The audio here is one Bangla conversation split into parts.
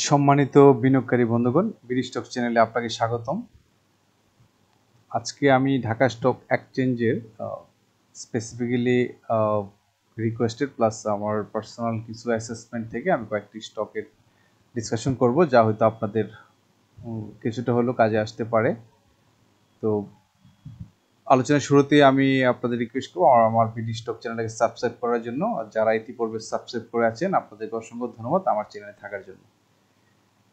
সম্মানিত বিনিয়োগকারী বন্ধুগণ, বিডি স্টক চ্যানেলে আপনাকে স্বাগতম। আজকে আমি ঢাকা স্টক এক্সচেঞ্জের স্পেসিফিক্যালি রিকোয়েস্টেড প্লাস আমার পার্সোনাল কিছু অ্যাসেসমেন্ট থেকে আমি কয়েকটি স্টকের ডিসকাশন করব, যা হয়তো আপনাদের কিছুটা হলেও কাজে আসতে পারে। তো আলোচনার শুরুতেই আমি আপনাদের রিকোয়েস্ট করবো আমার বিডি স্টক চ্যানেলটাকে সাবস্ক্রাইব করার জন্য। যারা ইতিপূর্বে সাবস্ক্রাইব করে আছেন আপনাদেরকে অসংখ্য ধন্যবাদ আমার চ্যানেলে থাকার জন্য।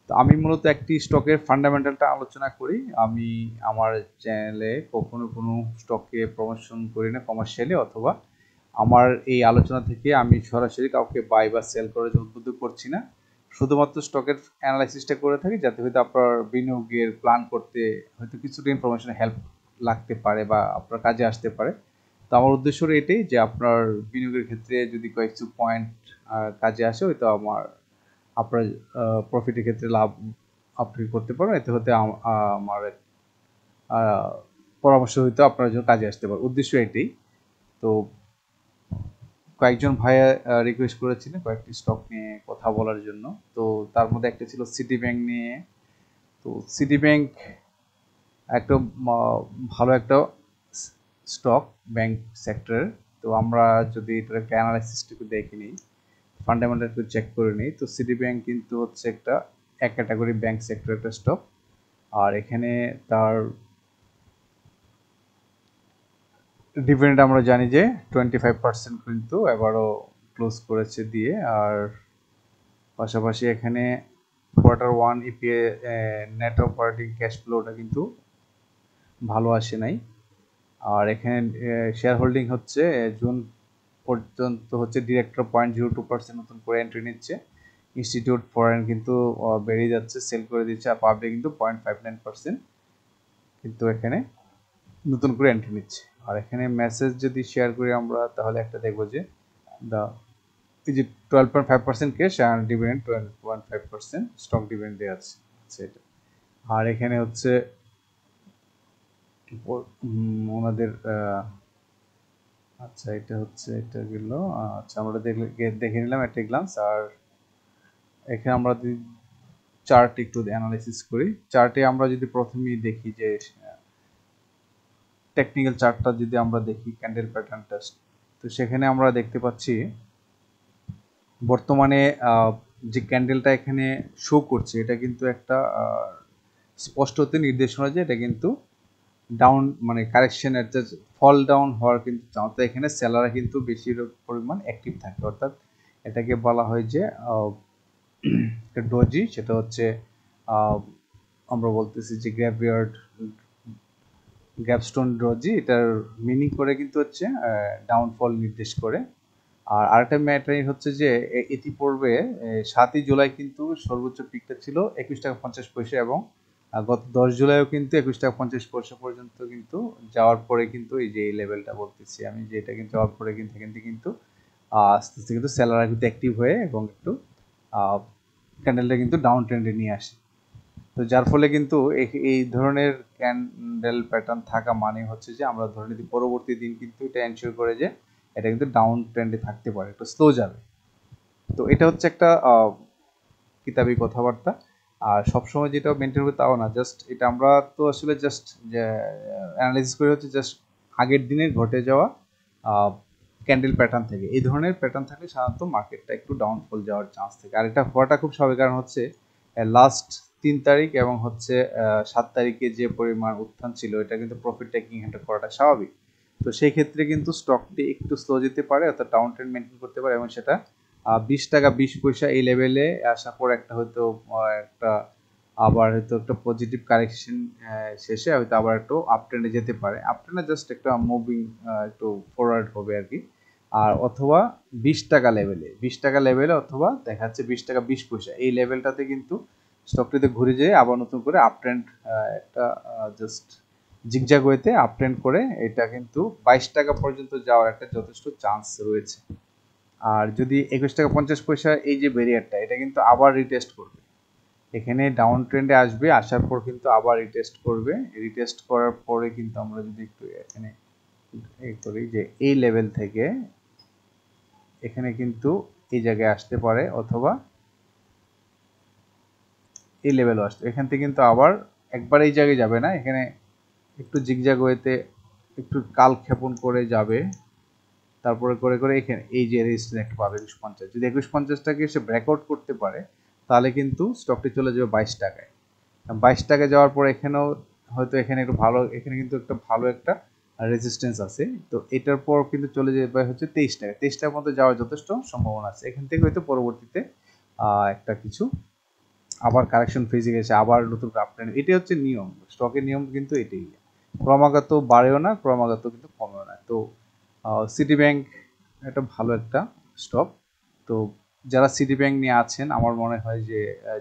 তো আমি মূলত একটি স্টকের ফান্ডামেন্টালটা আলোচনা করি। আমি আমার চ্যানেলে কখনো কোনো স্টককে প্রমোশন করি না কমার্শিয়ালি, অথবা আমার এই আলোচনা থেকে আমি সরাসরি কাউকে বাই বা সেল করার জন্য উদ্বুদ্ধ করছি না। শুধুমাত্র স্টকের অ্যানালাইসিসটা করে থাকি, যাতে হয়তো আপনার বিনিয়োগের প্ল্যান করতে হয়তো কিছুটা ইনফরমেশন হেল্প লাগতে পারে বা আপনার কাজে আসতে পারে। তো আমার উদ্দেশ্য এটাই যে আপনার বিনিয়োগের ক্ষেত্রে যদি কয়েকটু পয়েন্ট কাজে আসে, হয়তো আপনার প্রফিটের ক্ষেত্রে লাভ আপনি করতে পারেন, এতে হতে আমার পরামর্শ হয়তো আপনার জন্য কাজে আসতে পারে। উদ্দেশ্য এটাই। তো কয়েকজন ভাইয়া রিকোয়েস্ট করেছিলেন কয়েকটি স্টক নিয়ে কথা বলার জন্য। তো তার মধ্যে একটা ছিল সিটি ব্যাংক নিয়ে। তো সিটি ব্যাংক একটা ভালো একটা স্টক ব্যাংক সেক্টরের। তো আমরা যদি এটার একটা অ্যানালাইসিসটুকু দেখে নিই, ফান্ডামেন্টাল একটু চেক করে নিই, তো সিটি ব্যাংক কিন্তু হচ্ছে একটা এক ক্যাটাগরি ব্যাংক সেক্টর একটা স্টক। আর এখানে তার ডিভিডেন্ড আমরা জানি যে 25% কিন্তু এবারও ক্লোজ করেছে দিয়ে। আর পাশাপাশি এখানে Q1 EPA net operating cash ফ্লোটা কিন্তু ভালো আসে নাই। আর এখানে শেয়ার হোল্ডিং হচ্ছে জুন পর্যন্ত হচ্ছে ডিরেক্টর 0.02% নতুন করে এন্ট্রি নিচ্ছে। ইনস্টিটিউট ফরেন কিন্তু বেরিয়ে যাচ্ছে, সেল করে দিচ্ছে। আর পাবলিক কিন্তু 0.59% কিন্তু এখানে নতুন করে এন্ট্রি নিচ্ছে। আর এখানে মেসেজ যদি শেয়ার করি আমরা, তাহলে একটা দেখবো যে দ্য এই যে 12.5% ক্যাশ আর ডিভিডেন্ড 12.5% স্টক ডিভিডেন্ড দেওয়া আছে সেটা। আর এখানে হচ্ছে ওনাদের আচ্ছা এটা হচ্ছে এটা গেল। আচ্ছা আমরা দেখে নিলাম একটা গ্লান্স। আর এখানে আমরা যদি চার্ট একটু অ্যানালাইসিস করি, চার্টে আমরা যদি প্রথমেই দেখি যে টেকনিক্যাল চার্টটা যদি আমরা দেখি ক্যান্ডেল প্যাটার্নটা, তো সেখানে আমরা দেখতে পাচ্ছি বর্তমানে যে ক্যান্ডেলটা এখানে শো করছে এটা কিন্তু একটা স্পষ্টতে নির্দেশনা যে এটা কিন্তু ডাউন মানে কারেকশন একটা ফল ডাউন হওয়ার কিন্তু চান্স। এখানে সেলাররা কিন্তু বেশি পরিমাণ অ্যাক্টিভ থাকে, অর্থাৎ এটাকে বলা হয় যে একটা ডজি, সেটা হচ্ছে আমরা বলতেছি যে গ্যাপস্টোন ডজি। এটার মিনিং করে কিন্তু হচ্ছে ডাউনফল নির্দেশ করে। আর আরেকটা ম্যাটার হচ্ছে যে ইতিপূর্বে 7ই জুলাই কিন্তু সর্বোচ্চ পিকটা ছিল 21.50 টাকা, এবং গত 10 জুলাইও কিন্তু 21.50 টাকা পর্যন্ত কিন্তু যাওয়ার পরে কিন্তু এই যে এই লেভেলটা বলতেছি আমি, যে এটা কিন্তু যাওয়ার পরে কিন্তু এখান থেকে কিন্তু আস্তে আস্তে কিন্তু সেলাররা কিন্তু অ্যাক্টিভ হয়ে এবং একটু ক্যান্ডেলটা কিন্তু ডাউন ট্রেন্ডে নিয়ে আসে। তো যার ফলে কিন্তু এই ধরনের ক্যান্ডেল প্যাটার্ন থাকা মানে হচ্ছে যে আমরা ধরে নিই পরবর্তী দিন কিন্তু এটা এনশিওর করে যে এটা কিন্তু ডাউন ট্রেন্ডে থাকতে পারে, একটু স্লো যাবে। তো এটা হচ্ছে একটা কিতাবি কথাবার্তা। আর সবসময় যেটা মেনটেন হবে তাও না, জাস্ট এটা আমরা তো আসলে জাস্ট অ্যানালাইসিস করে হচ্ছে জাস্ট আগের দিনে ঘটে যাওয়া ক্যান্ডেল প্যাটার্ন থেকে। এই ধরনের প্যাটার্ন থাকলে সাধারণত মার্কেটটা একটু ডাউনফল যাওয়ার চান্স থাকে। আর এটা হওয়াটা খুব স্বাভাবিক, কারণ হচ্ছে লাস্ট 3 তারিখ এবং হচ্ছে 7 তারিখে যে পরিমাণ উত্থান ছিল, এটা কিন্তু প্রফিট টেকিং হ্যান্ডেল করাটা স্বাভাবিক। তো সেই ক্ষেত্রে কিন্তু স্টকটি একটু স্লো যেতে পারে, অর্থাৎ ডাউন ট্রেন্ড মেনটেন করতে পারে, এবং সেটা 20 টাকা 20 পয়সা এই লেভেলে আসার পর একটা হয়তো একটা আবার হয়তো একটা পজিটিভ কারেকশন শেষে হয়তো আবার একটু আপ ট্রেন্ডে যেতে পারে। আপ ট্রেন্ডে জাস্ট একটা মুভিং একটু ফরওয়ার্ড হবে আর কি। আর অথবা 20 টাকা লেভেলে অথবা দেখা যাচ্ছে 20 টাকা 20 পয়সা এই লেভেলটাতে কিন্তু স্টকটিতে ঘুরে যেয়ে আবার নতুন করে আপ ট্রেন্ড একটা জাস্ট জিগজ্যাগ ওয়েতে আপ ট্রেন্ড করে এটা কিন্তু 22 টাকা পর্যন্ত যাওয়ার একটা যথেষ্ট চান্স রয়েছে। আর যদি 21 টাকা 50 পয়সা এই যে ব্যারিয়ারটা, এটা কিন্তু আবার রিটেস্ট করবে, এখানে ডাউন ট্রেন্ডে আসবে, আসার পর কিন্তু আবার রিটেস্ট করবে। রিটেস্ট করার পরে কিন্তু আমরা যদি একটু এখানে করি যে এই লেভেল থেকে এখানে কিন্তু এই জায়গায় আসতে পারে, অথবা এই লেভেলও আসতো। এখান থেকে কিন্তু আবার একবার এই জায়গায় যাবে না, এখানে একটু জিগজ্যাগ ওয়েতে একটু কালক্ষেপণ করে যাবে, তারপরে করে করে এখানে এই যে রেজিস্ট্যান্স একটা পাবে 2150। যদি 2150টাকে সে ব্রেকআউট করতে পারে তাহলে কিন্তু স্টকটি চলে যাবে 22 টাকায়। 22 টাকায় যাওয়ার পর এখানেও হয়তো এখানে একটু ভালো, এখানে কিন্তু একটা ভালো একটা রেজিস্ট্যান্স আছে। তো এটার পর কিন্তু চলে যাবে হচ্ছে 23 টাকা। 23 টাকার মধ্যে যাওয়ার যথেষ্ট সম্ভাবনা আছে। এখান থেকে হয়তো পরবর্তীতে একটা কিছু আবার কারেকশন ফেজে গেছে, আবার নতুন আপট্রেন্ড। এটাই হচ্ছে নিয়ম, স্টকের নিয়ম কিন্তু এটাই, ক্রমাগত বাড়েও না, ক্রমাগত কিন্তু কমেও না। তো সিটি ব্যাংক একটা ভালো একটা স্টক। তো যারা সিটি ব্যাংক নিয়ে আছেন, আমার মনে হয় যে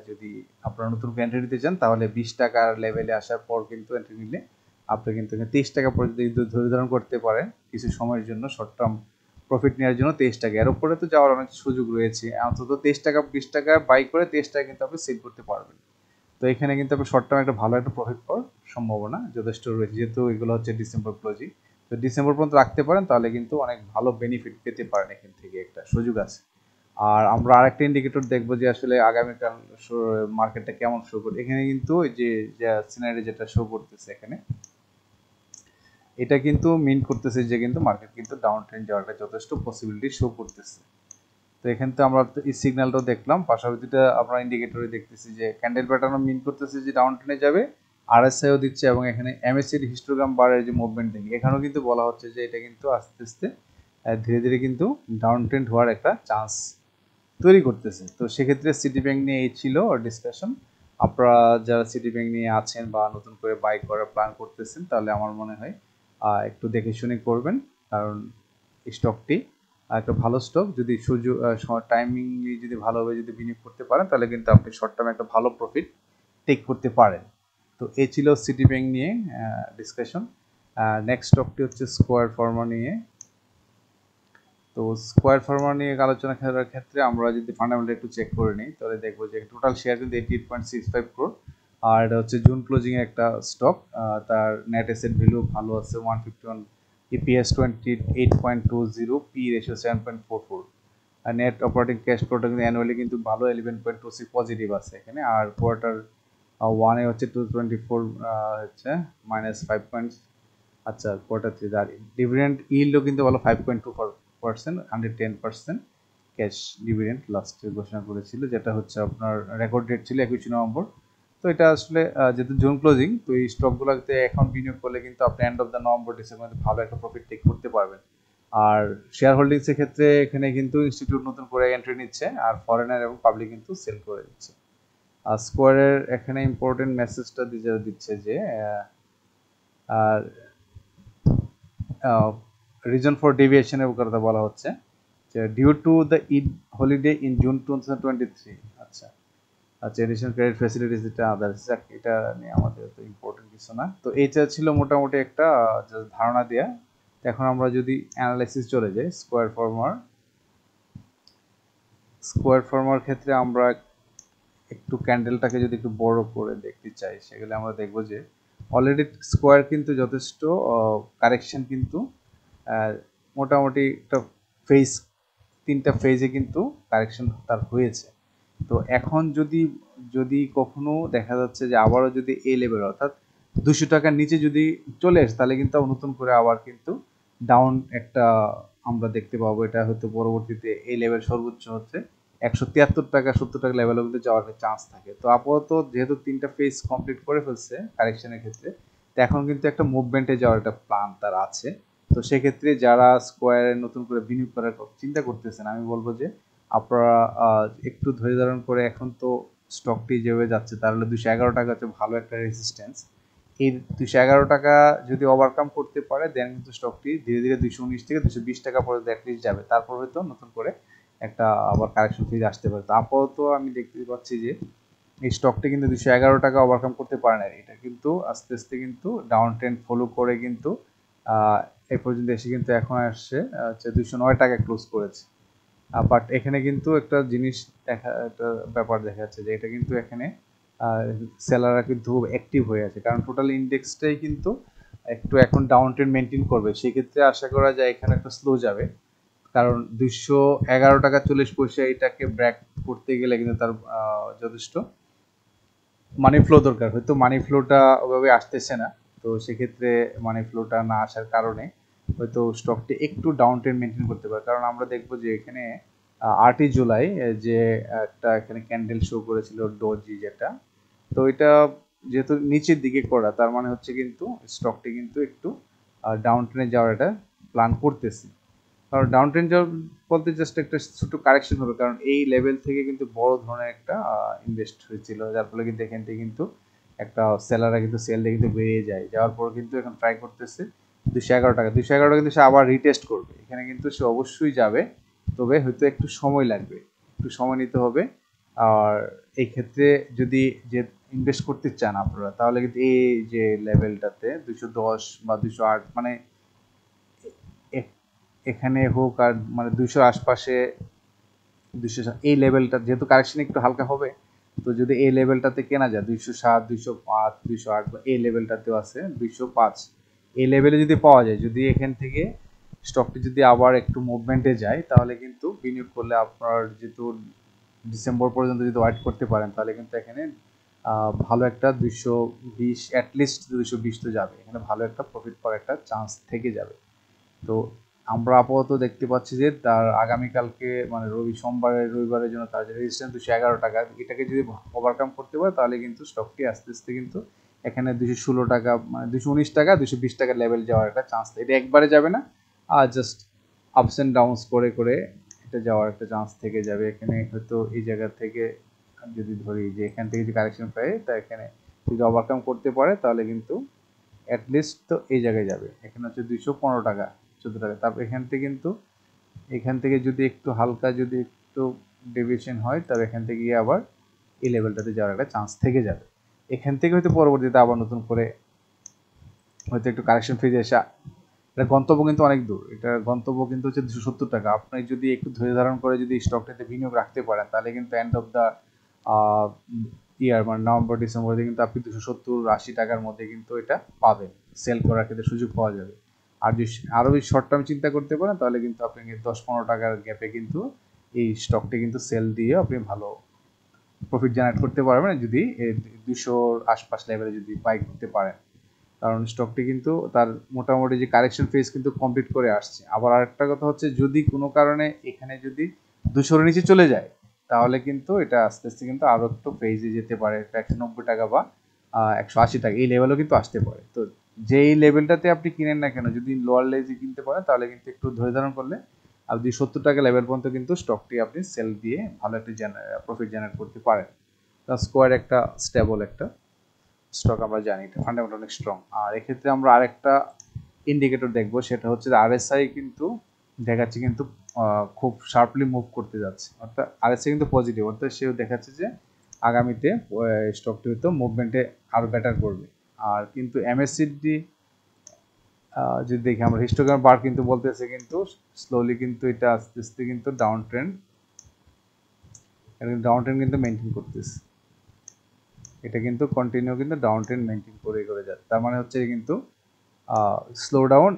যদি আপনারা নতুন এন্ট্রি নিতে চান তাহলে 20 টাকার লেভেলে আসার পর কিন্তু এন্ট্রি নিলে আপনি কিন্তু 23 টাকা পর্যন্ত কিন্তু ধরে ধারণ করতে পারেন কিছু সময়ের জন্য, শর্ট টার্ম প্রফিট নেওয়ার জন্য। 23 টাকা এর উপরে তো যাওয়ার অনেক সুযোগ রয়েছে, অন্তত 23 টাকা 20 টাকা বাই করে 23 টাকা কিন্তু আপনি সেল করতে পারবেন। তো এখানে কিন্তু আপনি শর্ট টার্ম একটা ভালো একটা প্রফিট পাওয়ার সম্ভাবনা যথেষ্ট রয়েছে, যেহেতু এগুলো হচ্ছে ডিসেম্বর ক্লোজিং। তো ডিসেম্বর পর্যন্ত রাখতে পারেন তাহলে কিন্তু অনেক ভালো বেনিফিট পেতে পারেন, এখান থেকে একটা সুযোগ আছে। আর আমরা আরেকটা ইন্ডিকেটর দেখবো যে আসলে আগামীকাল মার্কেটটা কেমন শো করবে। এখানে কিন্তু ওই যে সিনারি যেটা শো করতেছে এখানে, এটা কিন্তু মিন করতেছে যে কিন্তু মার্কেট কিন্তু ডাউন ট্রেন্ড যাওয়াটা যথেষ্ট পসিবিলিটি শো করতেছে। তো এখান থেকে আমরা এই সিগন্যালটাও দেখলাম, পাশাপাশি আমরা ইন্ডিকেটরে দেখতেছি যে ক্যান্ডেল প্যাটার্নও মিন করতেছে যে ডাউন ট্রেন্ডে যাবে, আরএসআইও দিচ্ছে, এবং এখানে এমএসসির হিস্টোগ্রাম বারের যে মুভমেন্ট দেখি এখানেও কিন্তু বলা হচ্ছে যে এটা কিন্তু আস্তে আস্তে ধীরে ধীরে কিন্তু ডাউন ট্রেন্ড হওয়ার একটা চান্স তৈরি করতেছে। তো সেক্ষেত্রে সিটি ব্যাংক নিয়ে এই ছিল ডিসকাশন। আপনারা যারা সিটি ব্যাংক নিয়ে আছেন বা নতুন করে বাই করার প্ল্যান করতেছেন তাহলে আমার মনে হয় একটু দেখে শুনে করবেন, কারণ স্টকটি একটা ভালো স্টক। যদি সুযোগ টাইমিংলি যদি ভালোভাবে যদি বিনিয়োগ করতে পারেন তাহলে কিন্তু আপনি শর্ট টার্মে একটা ভালো প্রফিট টেক করতে পারেন। তো এই ছিল সিটি ব্যাংক নিয়ে ডিসকাশন। নেক্সট স্টকটি হচ্ছে স্কোয়ার ফার্মা নিয়ে। তো স্কোয়ার ফার্মা নিয়ে আলোচনা করার ক্ষেত্রে আমরা যদি ফান্ডামেন্টাল একটু চেক করে নিই তাহলে দেখবো যে টোটাল শেয়ার কিন্তু 88.65 crore, আর এটা হচ্ছে জুন ক্লোজিং এর একটা স্টক। তার নেট অ্যাসেট ভ্যালু ভালো আছে 151, ইপিএস 28.20, পি রেশিও 7.44, আর নেট অপারেটিং ক্যাশ ফ্লোটা কিন্তু অ্যানুয়ালি কিন্তু ভালো 11.26 পজিটিভ আছে এখানে। আর কোয়ার্টার ওয়ানে হচ্ছে 224 হচ্ছে -5 আচ্ছা কোয়ার্টার 3 দাঁড়িয়ে ডিভিডেন্ড ইল্ডও কিন্তু ভালো 5.24%, 110% ক্যাশ ডিভিডেন্ড লাস্টে ঘোষণা করেছিল, যেটা হচ্ছে আপনার রেকর্ড ডেট ছিল 21 নভেম্বর। তো এটা আসলে যেহেতু জুন ক্লোজিং, তো এই স্টকগুলোতে এখন বিনিয়োগ করলে কিন্তু আপনি end of the November December ভালো একটা প্রফিট টেক করতে পারবেন। আর শেয়ার হোল্ডিংসের ক্ষেত্রে এখানে কিন্তু ইনস্টিটিউট নতুন করে এন্ট্রি নিচ্ছে, আর ফরেনার এবং পাবলিক কিন্তু সেল করে দিচ্ছে। আর স্কোয়ারের এখানে ইম্পর্টেন্ট মেসেজটা দিচ্ছে যে আর রিজন ফর ডেভিয়েশনের কথা বলা হচ্ছে যে due to the Eid holiday in June 2023। আচ্ছা আচ্ছা, এডিশনাল ক্রেডিট ফ্যাসিলিটিস, এটা আদার্স, এটা নিয়ে আমাদের তো ইম্পর্টেন্ট কিছু না। তো এইটা ছিল মোটামুটি একটা ধারণা দেয়া। এখন আমরা যদি অ্যানালাইসিস চলে যাই স্কোয়ার ফার্মার ক্ষেত্রে আমরা একটু ক্যান্ডেলটাকে যদি একটু বড় করে দেখতে চাই সেগুলো আমরা দেখবো যে অলরেডি স্কোয়ার কিন্তু যথেষ্ট কারেকশন কিন্তু মোটামুটি একটা ফেজ, 3টা ফেজে কিন্তু কারেকশন তার হয়েছে। তো এখন যদি যদি কখনো দেখা যাচ্ছে যে আবারও যদি এই লেভেল অর্থাৎ 200 টাকার নিচে যদি চলে আসে তাহলে কিন্তু নতুন করে আবার কিন্তু ডাউন একটা আমরা দেখতে পাবো। এটা হয়তো পরবর্তীতে এই লেভেল সর্বোচ্চ হচ্ছে 173 টাকা 70 টাকা লেভেলেও কিন্তু যাওয়ার চান্স থাকে। তো আপাতত যেহেতু 3টা ফেজ কমপ্লিট করে ফেলছে কারেকশনের ক্ষেত্রে, তো এখন কিন্তু একটা মুভমেন্টে যাওয়ার একটা প্ল্যান তার আছে। তো সেক্ষেত্রে যারা স্কোয়ারে নতুন করে বিনিয়োগ করার চিন্তা করতেছেন আমি বলবো যে আপনারা একটু ধৈর্য ধারণ করে, এখন তো স্টকটি যেভাবে যাচ্ছে তাহলে 211 টাকা হচ্ছে ভালো একটা রেজিস্ট্যান্স। এই 211 টাকা যদি ওভারকাম করতে পারে দেন কিন্তু স্টকটি ধীরে ধীরে 219 থেকে 220 টাকা পর্যন্ত অ্যাটলিস্ট যাবে, তারপর হয়তো নতুন করে একটা আবার কারেকশন ফেজ আসতে পারে। তো আপাতত আমি দেখতে পাচ্ছি যে এই স্টকটি কিন্তু 211 টাকা ওভারকাম করতে পারে না, এটা কিন্তু আস্তে আস্তে কিন্তু ডাউন ট্রেন্ড ফলো করে কিন্তু এই পর্যন্ত এসে কিন্তু এখন আসছে হচ্ছে 209 টাকা ক্লোজ করেছে। বাট এখানে কিন্তু একটা জিনিস একটা ব্যাপার দেখা যাচ্ছে যে এটা কিন্তু এখানে সেলাররা কিন্তু অ্যাক্টিভ হয়ে আছে, কারণ টোটাল ইন্ডেক্সটাই কিন্তু একটু এখন ডাউন ট্রেন্ড মেনটেন করবে। সেক্ষেত্রে আশা করা যায় এখানে একটা স্লো যাবে, কারণ 211 টাকা 40 পয়সা এটাকে ব্রেক করতে গেলে কিন্তু তার যথেষ্ট মানি ফ্লো দরকার, হয়তো মানি ফ্লোটা ওভাবে আসতেছে না। তো সেক্ষেত্রে মানি ফ্লোটা না আসার কারণে হয়তো স্টকটি একটু ডাউন ট্রেন্ড মেনটেন করতে পারে। কারণ আমরা দেখবো যে এখানে 8ই জুলাই যে একটা এখানে ক্যান্ডেল শো করেছিল ডোজি যেটা, তো এটা যেহেতু নিচের দিকে করা, তার মানে হচ্ছে কিন্তু স্টকটি কিন্তু একটু ডাউন ট্রেনে যাওয়ার একটা প্ল্যান করতেছে। কারণ ডাউন ট্রেন যাওয়ার বলতে জাস্ট একটা ছোট কারেকশন হবে, কারণ এই লেভেল থেকে কিন্তু বড় ধরনের একটা ইনভেস্ট হয়েছিল, যার ফলে কিন্তু এখান থেকে কিন্তু একটা সেলাররা কিন্তু সেল দিয়ে কিন্তু বেরিয়ে যায়, যাওয়ার পর কিন্তু এখন ট্রাই করতেছে 211 টাকা। 211 টাকা কিন্তু সে আবার রিটেস্ট করবে, এখানে কিন্তু সে অবশ্যই যাবে, তবে হয়তো একটু সময় লাগবে, একটু সময় নিতে হবে। আর এই ক্ষেত্রে যদি যে ইনভেস্ট করতে চান আপনারা, তাহলে কিন্তু এই যে লেভেলটাতে 210 বা 208 মানে এখানে হোক আর মানে 200 আশপাশে, 200 এই লেভেলটা যেহেতু কারেকশন একটু হালকা হবে, তো যদি এই লেভেলটাতে কেনা যায় 207, 205, 208 বা এই লেভেলটাতেও আছে 205, এই লেভেলে যদি পাওয়া যায়, যদি এখান থেকে স্টকটি যদি আবার একটু মুভমেন্টে যায়, তাহলে কিন্তু বিনিয়োগ করলে আপনার যেহেতু ডিসেম্বর পর্যন্ত যদি ওয়েট করতে পারেন, তাহলে কিন্তু এখানে ভালো একটা 220, অ্যাটলিস্ট 220 তো যাবে, এখানে ভালো একটা প্রফিট পাওয়ার একটা চান্স থেকে যাবে। তো আমরা আপাতত দেখতে পাচ্ছি যে তার আগামীকালকে মানে রবিবারের জন্য তার যে রেজিস্ট্যান্স 211 টাকা, এটাকে যদি ওভারকাম করতে পারে, তাহলে কিন্তু স্টকটি আস্তে আস্তে কিন্তু এখানে 216 টাকা মানে 219 টাকা 220 টাকার লেভেল যাওয়ার একটা চান্স, এটা একবারে যাবে না, আর জাস্ট আপস অ্যান্ড ডাউনস করে করে এটা যাওয়ার একটা চান্স থেকে যাবে। এখানে হয়তো এই জায়গা থেকে যদি ধরি যে এখান থেকে যদি কারেকশন পাই, তা এখানে যদি ওভারকাম করতে পারে, তাহলে কিন্তু অ্যাটলিস্ট তো এই জায়গায় যাবে, এখানে হচ্ছে 215 টাকা 14 টাকা। তারপর এখান থেকে যদি একটু হালকা যদি একটু ডেভিয়েশন হয়, তবে এখান থেকে গিয়ে আবার এই লেভেলটাতে যাওয়ার একটা চান্স থেকে যাবে। এখান থেকে হয়তো পরবর্তীতে আবার নতুন করে হয়তো একটু কারেকশন ফেজে এসে, এটা গন্তব্য কিন্তু অনেক দূর, এটা গন্তব্য কিন্তু হচ্ছে 270 টাকা। আপনি যদি একটু ধৈর্য ধারণ করে যদি স্টকটাতে বিনিয়োগ রাখতে পারেন, তাহলে কিন্তু এন্ড অফ দ্য ইয়ার মানে নভেম্বর ডিসেম্বরে কিন্তু আপনি 270-80 টাকার মধ্যে কিন্তু এটা পাবেন, সেল করার ক্ষেত্রে সুযোগ পাওয়া যাবে। আর যদি আরও শর্ট টার্ম চিন্তা করতে পারেন, তাহলে কিন্তু আপনি 10-15 টাকার গ্যাপে কিন্তু এই স্টকটি কিন্তু সেল দিয়ে আপনি ভালো প্রফিট জেনারেট করতে পারবেন, যদি 200-র আশপাশ লেভেলে যদি বাই করতে পারেন। কারণ স্টকটি কিন্তু তার মোটামুটি যে কারেকশন ফেজ কিন্তু কমপ্লিট করে আসছে। আবার আরেকটা কথা হচ্ছে, যদি কোনো কারণে এখানে যদি 200-র নিচে চলে যায়, তাহলে কিন্তু এটা আস্তে আস্তে কিন্তু আরও একটু ফেজে যেতে পারে, একটা 190 টাকা বা 180 টাকা এই লেভেলও কিন্তু আসতে পারে। তো যেই লেভেলটাতে আপনি কিনেন না কেন, যদি লোয়ার লেজে কিনতে পারেন, তাহলে কিন্তু একটু ধৈর্য ধারণ করলে আর 270 টাকা লেভেল পর্যন্ত কিন্তু স্টকটি আপনি সেল দিয়ে ভালো একটা প্রফিট জেনারেট করতে পারেন। স্কোয়ার একটা স্টেবল একটা স্টক, আমরা জানি এটা ফান্ডামেন্টাল অনেক স্ট্রং। আর এক্ষেত্রে আমরা আরেকটা ইন্ডিকেটর দেখবো, সেটা হচ্ছে আরএসআই কিন্তু দেখাচ্ছে কিন্তু খুব শার্পলি মুভ করতে যাচ্ছে, অর্থাৎ আরএসআই কিন্তু পজিটিভ, অর্থাৎ সেও দেখাচ্ছে যে আগামীতে স্টকটি হয়তো মুভমেন্টে আরও বেটার করবে। আর কিন্তু এমএসসিডি যদি দেখি আমরা, হিস্টোগ্রাম বার কিন্তু বলতেছে কিন্তু স্লোলি কিন্তু এটা আস্তে আস্তে কিন্তু ডাউন ট্রেন্ড কিন্তু মেনটেন করতেছে, এটা কিন্তু কন্টিনিউ কিন্তু ডাউন ট্রেন্ড মেনটেন করে করে যাচ্ছে। তার মানে হচ্ছে কিন্তু স্লো ডাউন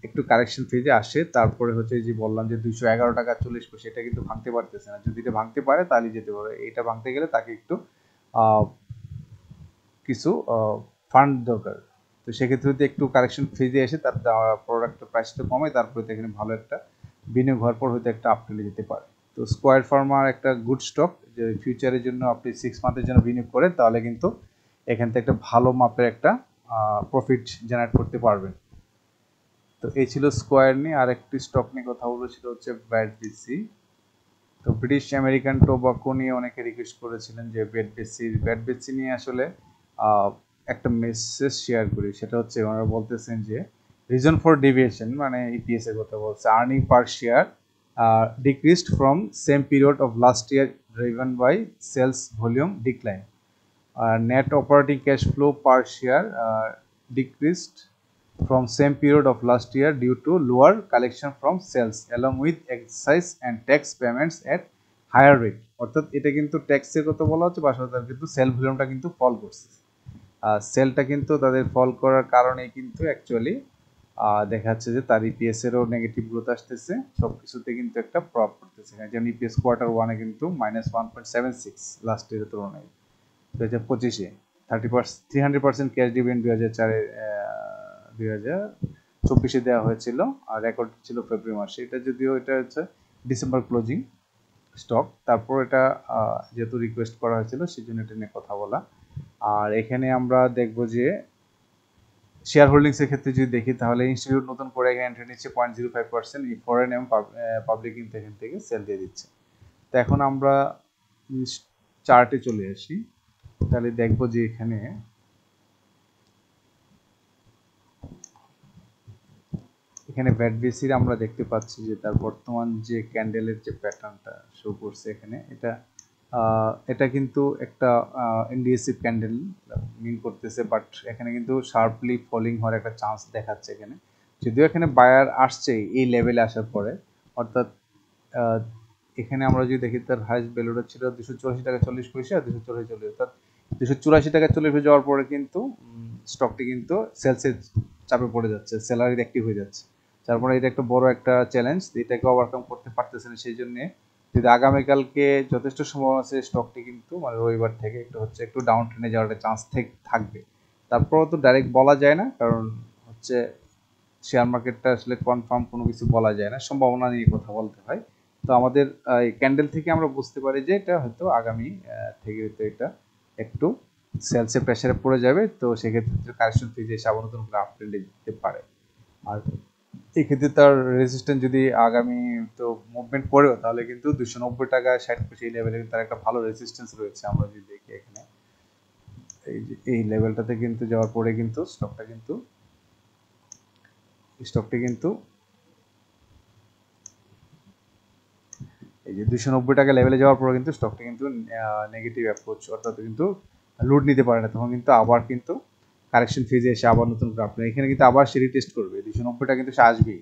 একটু কারেকশন ফেজে আসে, তারপরে হচ্ছে যে বললাম যে 211 টাকা 40 পয়সা, এটা কিন্তু ভাঙতে পারতেছে না, যদি এটা ভাঙতে পারে তাহলে যেতে পারে। এটা ভাঙতে গেলে তাকে একটু কিছু ফান্ড দরকার, তো সেক্ষেত্রে যদি একটু কারেকশন ফেজে এসে তার প্রোডাক্টের প্রাইসটা কমে, তারপরে এখানে ভালো একটা বিনিয়োগ হওয়ার পর হয়তো একটা আপট্রেন্ডে যেতে পারে। তো স্কোয়ার ফার্মার একটা গুড স্টক, যে ফিউচারের জন্য আপনি 6 মান্থের জন্য বিনিয়োগ করেন, তাহলে কিন্তু এখান থেকে একটা ভালো মাপের একটা প্রফিট জেনারেট করতে পারবেন। তো এই ছিল স্কোয়ার নিয়ে। আর একটি স্টক নিয়ে কথা বলবো, সেটা হচ্ছে ব্যাডবিসি। তো ব্রিটিশ আমেরিকান টোবাকো নিয়ে অনেকে রিকোয়েস্ট করেছিলেন যে ব্যাডবিসি নিয়ে আসলে একটা মেসেজ শেয়ার করি, সেটা হচ্ছে ওনারা বলতেছেন যে রিজন ফর ডেভিয়েশন মানে ইপিএস এর কথা বলছে, earning per share decreased from same period of last year driven by sales volume decline, net operating cash flow per share decreased from same period of last year due to lower collection from sales along with excise and tax payments at higher rate। অর্থাৎ এটা কিন্তু ট্যাক্সের কথা বলা হচ্ছে, পাশাপাশি কিন্তু সেল ভলিউমটা কিন্তু ফল করছে, সেলটা কিন্তু তাদের ফল করার কারণে কিন্তু অ্যাকচুয়ালি দেখা যাচ্ছে যে তার ইপিএস এরও নেগেটিভ গ্রোথ আসতেছে, সব কিছুতে কিন্তু একটা প্রভাব পড়তেছে। যেমন ইপিএস কোয়ার্টার ওয়ানে কিন্তু -1.76 লাস্ট ইয়ারের তুলনায় 2025-এ। 300% ক্যাশ ডিভিডেন্ড 2024 দেওয়া হয়েছিল, আর রেকর্ড ছিল ফেব্রুয়ারি মাসে। এটা যদিও এটা হচ্ছে ডিসেম্বর ক্লোজিং স্টক, তারপর এটা যেহেতু রিকোয়েস্ট করা হয়েছিল সেই জন্য এটা নিয়ে কথা বলা। আর এখানে আমরা দেখব যে শেয়ার হোল্ডিংসের ক্ষেত্রে যদি দেখি তাহলে ইনস্টিটিউট নতুন করে এখানে এন্ট্রি নিচ্ছে 0.05%, ফরেন এবং পাবলিক কিন্তু এখান থেকে সেল দিয়ে দিচ্ছে। তো এখন আমরা চার্টে চলে আসি, তাহলে দেখবো যে এখানে ভ্যাটবিসির আমরা দেখতে পাচ্ছি যে তার বর্তমান যে ক্যান্ডেলের যে প্যাটার্নটা শো করছে এখানে, এটা কিন্তু একটা ইন্ডিসিভ ক্যান্ডেল মিন করতেছে, বাট এখানে কিন্তু শার্পলি ফলিং হওয়ার একটা চান্স দেখাচ্ছে এখানে। যদিও এখানে বায়ার আসছে এই লেভেলে আসার পরে, অর্থাৎ এখানে আমরা যদি দেখি তার হাইস্ট ভ্যালুটা ছিল 284 টাকা 40 পয়সা, 244, অর্থাৎ 284 টাকা 40 পয়সা যাওয়ার পরে কিন্তু স্টকটি কিন্তু সেলসের চাপে পড়ে যাচ্ছে, সেলারি অ্যাক্টিভ হয়ে যাচ্ছে। তারপরে এটা একটা বড় একটা চ্যালেঞ্জ, এটাকে ওভারকাম করতে পারতেছে না। সেই জন্য যদি আগামীকালকে যথেষ্ট সম্ভাবনা আছে স্টকটি কিন্তু মানে রবিবার থেকে একটু ডাউন ট্রেনে যাওয়ার একটা চান্স থাকবে। তারপরেও তো ডাইরেক্ট বলা যায় না, কারণ হচ্ছে শেয়ার মার্কেটটা আসলে কনফার্ম কোনো কিছু বলা যায় না, সম্ভাবনা নিয়ে কথা বলতে হয়। তো আমাদের ক্যান্ডেল থেকে আমরা বুঝতে পারি যে এটা হয়তো আগামী থেকে হয়তো এটা একটু সেলসে প্রেসারে পড়ে যাবে। তো সেক্ষেত্রে কারেকশন ফিজ এসে আবার নতুন করে আপট্রেন্ডে যেতে পারে। আর এক্ষেত্রে তার রেজিস্ট্যান্স যদি আগামী তো মুভমেন্ট করেও তাহলে কিন্তু 290 টাকা 60 পয়সা এই লেভেলে তার একটা ভালো রেজিস্ট্যান্স রয়েছে। আমরা যদি দেখি এখানে এই লেভেলটাতে কিন্তু যাওয়ার পরে কিন্তু স্টকটি কিন্তু এই যে 290 টাকা লেভেলে যাওয়ার পরে কিন্তু স্টকটি কিন্তু নেগেটিভ অ্যাপ্রোচ, অর্থাৎ কিন্তু লুট নিতে পারে না, তখন কিন্তু আবার কিন্তু কারেকশন ফেজে এসে আবার নতুন করে আপনার এখানে কিন্তু আবার সে রিটেস্ট করবে 290 টাকা কিন্তু সে আসবেই।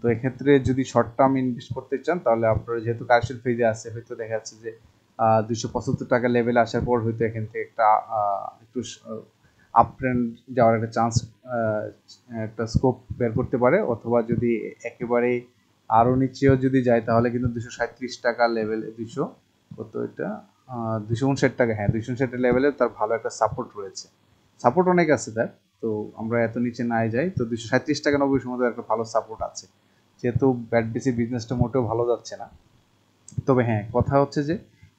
তো এক্ষেত্রে যদি শর্ট টার্ম ইনভেস্ট করতে চান তাহলে আপনারা যেহেতু কারেকশন ফেজে আছে, হয়তো দেখা যাচ্ছে যে 275 টাকা লেভেলে আসার পর হয়তো এখান থেকে একটা একটু আপ ট্রেন্ড যাওয়ার একটা চান্স, একটা স্কোপ বের করতে পারে। অথবা যদি একেবারেই আরও নিচেও যদি যায় তাহলে কিন্তু 237 টাকা লেভেলে 259 টাকা, হ্যাঁ 259 লেভেলে তার ভালো একটা সাপোর্ট রয়েছে, সাপোর্ট অনেক আছে তার। তো আমরা এত নিচে নাই যাই, তো 237 টাকা 90 সময় একটা ভালো সাপোর্ট আছে, যেহেতু ব্যাটবিসি বিজনেসটা মোটেও ভালো যাচ্ছে না। তবে হ্যাঁ, কথা হচ্ছে যে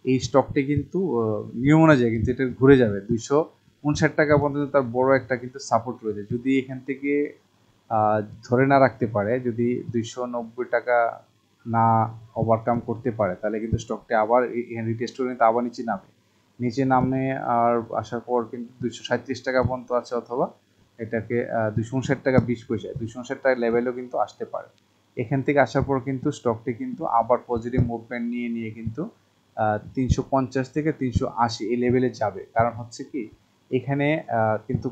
এই স্টকটি কিন্তু নিয়ম অনুযায়ী কিন্তু এটা ঘুরে যাবে 259 টাকা পর্যন্ত, তার বড় একটা কিন্তু সাপোর্ট রয়েছে। যদি এখান থেকে ধরে না রাখতে পারে, যদি 290 টাকা না ওভারকাম করতে পারে তাহলে কিন্তু স্টকটি আবার রিটেস্ট করে আবার নিচে নামে আর আসার পর কিন্তু 237 টাকা পর্যন্ত আছে, অথবা এটাকে 259 টাকা 20 পয়সা 259 টাকা লেভেলও কিন্তু আসতে পারে। এখান থেকে আসার পর কিন্তু স্টকটি কিন্তু আবার পজিটিভ মুভমেন্ট নিয়ে কিন্তু 350 থেকে 380 এই লেভেলে যাবে। কারণ হচ্ছে কি এখানে কিন্তু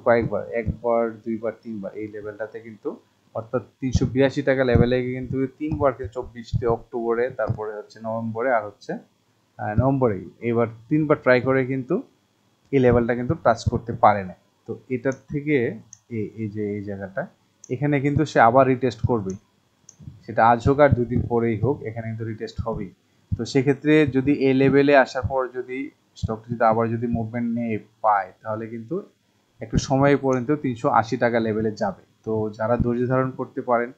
একবার দুইবার তিনবার এই লেভেলটাতে কিন্তু, অর্থাৎ 382 টাকা লেভেলে কিন্তু তিনবার 24 অক্টোবরে, তারপরে হচ্ছে নভেম্বরে, আর হচ্ছে নভেম্বরেই এবার তিনবার ট্রাই করে কিন্তু এই লেভেলটা কিন্তু টাচ করতে পারে না। তো এটার থেকে এই যে এই জায়গাটা এখানে কিন্তু সে আবার রিটেস্ট করবে, সেটা আজ হোক আর 2 দিন পরেই হোক, এখানে কিন্তু রিটেস্ট হবেই। তো সেক্ষেত্রে যদি এই লেভেলে আসার পর যদি স্টকটি যদি আবার যদি মুভমেন্ট নিয়ে পায় তাহলে কিন্তু একটু সময় পর্যন্ত 380 টাকা লেভেলে যাবে। তো যারা ধৈর্য ধারণ করতে পারেন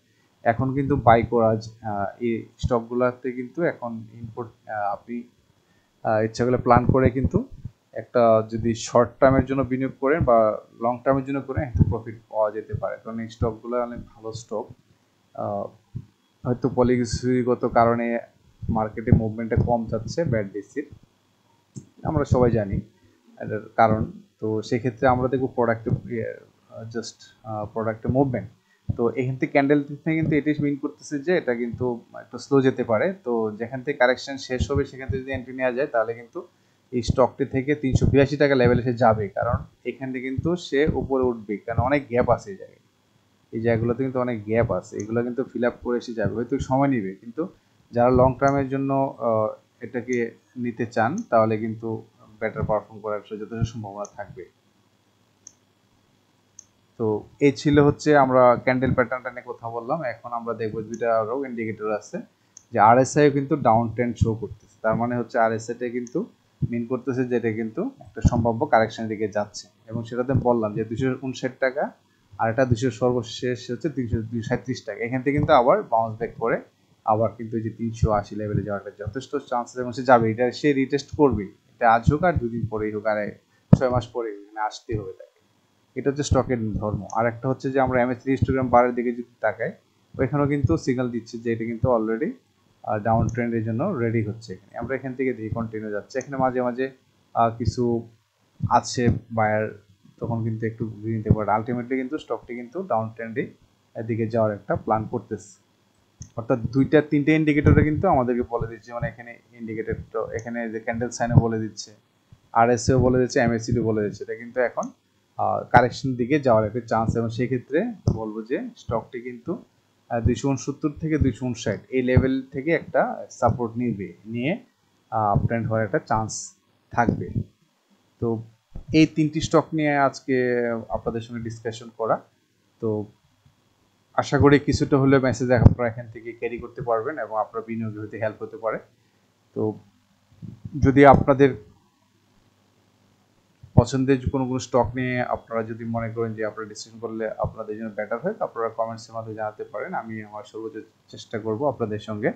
এখন কিন্তু বাই করা, এই স্টকগুলোতে কিন্তু এখন ইনপুট আপনি ইচ্ছা করলে প্ল্যান করে কিন্তু একটা যদি শর্ট টার্মের জন্য বিনিয়োগ করেন বা লং টার্মের জন্য করেন একটু প্রফিট পাওয়া যেতে পারে, কারণ এই স্টকগুলো অনেক ভালো স্টক। হয়তো পলিসিগত কারণে মার্কেটে মুভমেন্টটা কম যাচ্ছে ব্যাটবিসির, আমরা সবাই জানি এটার কারণ। তো সেক্ষেত্রে আমরা দেখব প্রোডাক্টের মুভমেন্ট। তো এখান থেকে ক্যান্ডেল থেকে কিন্তু এটাই মিন করতেছে যে এটা কিন্তু একটু স্লো যেতে পারে। তো যেখান থেকে কারেকশন শেষ হবে সেখান থেকে যদি এন্ট্রি নেওয়া যায় তাহলে কিন্তু এই স্টকটি থেকে 382 টাকা লেভেলে সে যাবে, কারণ এখান থেকে কিন্তু সে উপরে উঠবে, কারণ অনেক গ্যাপ আছে এই জায়গায়, এই জায়গাগুলোতে কিন্তু অনেক গ্যাপ আছে, এগুলো কিন্তু ফিল আপ করে এসে যাবে, হয়তো সময় নেবে। কিন্তু যারা লং টার্মের জন্য এটাকে নিতে চান তাহলে কিন্তু বেটার পারফর্ম করার যথেষ্ট সম্ভাবনা থাকবে। তো এই ছিল হচ্ছে আমরা ক্যান্ডেল প্যাটার্নটা নিয়ে কথা বললাম। এখন আমরা দেখবো দুইটা আরও ইন্ডিকেটর আছে, যে আরএসআই কিন্তু ডাউন ট্রেন্ড শো করতেছে, তার মানে হচ্ছে আরএসআইটা কিন্তু মিন করতেছে যে এটা কিন্তু একটা সম্ভাব্য কারেকশনের দিকে যাচ্ছে এবং সেটাতে আমি বললাম যে 259 টাকা, আর এটা 200 সর্বশেষ হচ্ছে 237 টাকা। এখান থেকে কিন্তু আবার বাউন্স ব্যাক করে আবার কিন্তু যে 380 লেভেলে যাওয়ার একটা যথেষ্ট চান্স এবং সে যাবে, এটা সে রিটেস্ট করবে। এটা আজ হোক আর 2 দিন পরেই হোক আর 6 মাস পরে এখানে আসতে হবে তাকে। এটা হচ্ছে স্টকের ধর্ম। আর একটা হচ্ছে যে আমরা MA3 হিস্টোগ্রাম বারের দিকে যদি তাকাই, ওইখানেও কিন্তু সিগন্যাল দিচ্ছে যে এটা কিন্তু অলরেডি ডাউন ট্রেন্ডের জন্য রেডি হচ্ছে। এখানে আমরা এখান থেকে দেখি কন্টিনিউ যাচ্ছে। এখানে মাঝে মাঝে কিছু আছে বায়ার, তখন কিন্তু একটু নিতে পারে। আলটিমেটলি কিন্তু স্টকটি কিন্তু ডাউন ট্রেন্ডে দিকে যাওয়ার একটা প্ল্যান করতেছে। অর্থাৎ 2-3টে ইন্ডিকেটরে কিন্তু আমাদেরকে বলে দিচ্ছে, মানে এখানে ইন্ডিকেটর তো এখানে যে ক্যান্ডেল সাইনও বলে দিচ্ছে, RSIও বলে দিচ্ছে, MACD বলে দিচ্ছে। এটা কিন্তু এখন কারেকশন দিকে যাওয়ার একটা চান্স, এবং সেই ক্ষেত্রে বলবো যে স্টকটি কিন্তু 269 থেকে 259 এই লেভেল থেকে একটা সাপোর্ট নিয়ে আপট্রেন্ড হওয়ার একটা চান্স থাকবে। তো এই 3টি স্টক নিয়ে আজকে আপনাদের সঙ্গে ডিসকাশন করা। তো আশা করি কিছুটা হলেও মেসেজ আপনারা এখান থেকে ক্যারি করতে পারবেন এবং আপনার বিনিয়োগ হতে হেল্প হতে পারে। তো যদি আপনাদের পছন্দের কোনো স্টক নিয়ে আপনারা যদি মনে করেন যে আপনারা ডিসিশন করলে আপনাদের জন্য বেটার হয়, আপনারা কমেন্টসের মাধ্যমে জানাতে পারেন। আমি আমার সর্বোচ্চ চেষ্টা করব আপনাদের সঙ্গে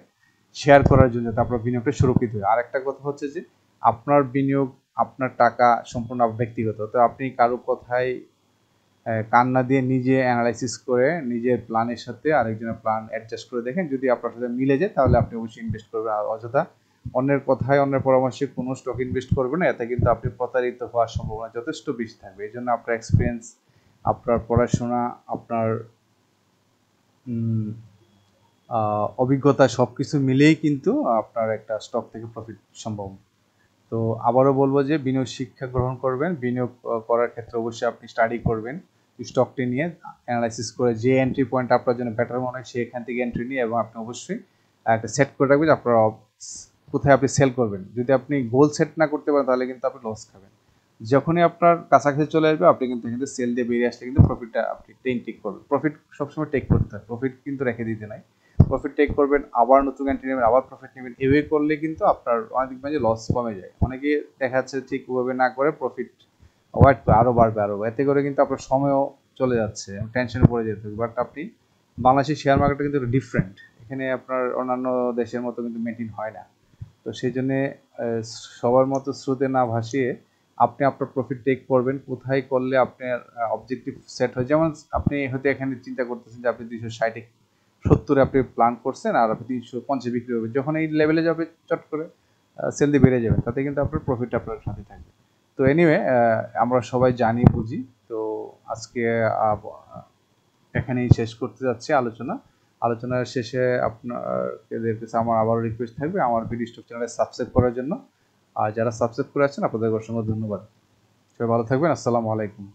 শেয়ার করার জন্য, যাতে আপনার বিনিয়োগটা সুরক্ষিত হয়। আর একটা কথা হচ্ছে যে আপনার বিনিয়োগ, আপনার টাকা সম্পূর্ণ ব্যক্তিগত। তো আপনি কারো কথায় কান না দিয়ে নিজে অ্যানালাইসিস করে নিজের প্ল্যানের সাথে আরেকজনের প্ল্যান অ্যাডজাস্ট করে দেখেন। যদি আপনার সাথে মিলে যায় তাহলে আপনি অবশ্যই ইনভেস্ট করবেন। আর অযথা অন্যের কথায় অন্যের পরামর্শে কোনো স্টক ইনভেস্ট করবেন না, এতে কিন্তু আপনি প্রতারিত হওয়ার সম্ভাবনা যথেষ্ট বেশি থাকবে। এই জন্য আপনার এক্সপিরিয়েন্স, আপনার পড়াশোনা, আপনার অভিজ্ঞতা সব কিছু মিলেই কিন্তু আপনার একটা স্টক থেকে প্রফিট সম্ভব। তো আবারও বলবো যে বিনিয়োগ শিক্ষা গ্রহণ করবেন। বিনিয়োগ করার ক্ষেত্রে অবশ্যই আপনি স্টাডি করবেন স্টকটি নিয়ে, অ্যানালাইসিস করে যে এন্ট্রি পয়েন্ট আপনার জন্য বেটার মনে হয় সেখান থেকে এন্ট্রি নিয়ে, এবং আপনি অবশ্যই একটা সেট করে রাখবেন আপনার কোথায় আপনি সেল করবেন। যদি আপনি গোল সেট না করতে পারেন তাহলে কিন্তু আপনি লস খাবেন। যখনই আপনার কাছাকাছি চলে আসবে আপনি কিন্তু এখানে সেল দিয়ে বেরিয়ে আসলে কিন্তু প্রফিটটা আপনি টেক করবেন। প্রফিট সবসময় টেক করতে হয়, প্রফিট কিন্তু রেখে দিতে নাই। প্রফিট টেক করবেন, আবার নতুন এন্ট্রি নেবেন, আবার প্রফিট নেবেন। এভাবে করলে কিন্তু আপনার অনেক মাঝে লস কমে যায়। অনেকে দেখা যাচ্ছে ঠিক ওভাবে না করে প্রফিট ওয়াইট আরও বাড়বে আরও, এতে করে কিন্তু আপনার সময়ও চলে যাচ্ছে, টেনশনে পড়ে যেতে হবে। বাট আপনি বাংলাদেশের শেয়ার মার্কেটটা কিন্তু ডিফারেন্ট, এখানে আপনার অন্যান্য দেশের মতো কিন্তু মেনটেন হয় না। তো সেই জন্যে সবার মতো স্রোতে না ভাসিয়ে আপনি আপনার প্রফিট টেক করবেন। কোথায় করলে আপনার অবজেক্টিভ সেট হয়, যেমন আপনি হয়তো এখানে চিন্তা করতেছেন যে আপনি 260-70 আপনি প্ল্যান করছেন আর আপনি 350 বিক্রি করবেন। যখন এই লেভেলে যাবে চট করে সেল দিয়ে বেড়ে যাবেন, তাতে কিন্তু আপনার প্রফিট আপনার সাথে থাকবে। তো এনিওয়ে, আমরা সবাই জানি বুঝি। তো আজকে এখানেই শেষ করতে যাচ্ছি আলোচনার শেষে আপনাদের কাছে আমার আবারও রিকোয়েস্ট থাকবে আমার ভিডিও স্টক চ্যানেলে সাবস্ক্রাইব করার জন্য। আর যারা সাবস্ক্রাইব করে আছেন আপনাদের অসংখ্য ধন্যবাদ। সবাই ভালো থাকবেন। আসসালামু আলাইকুম।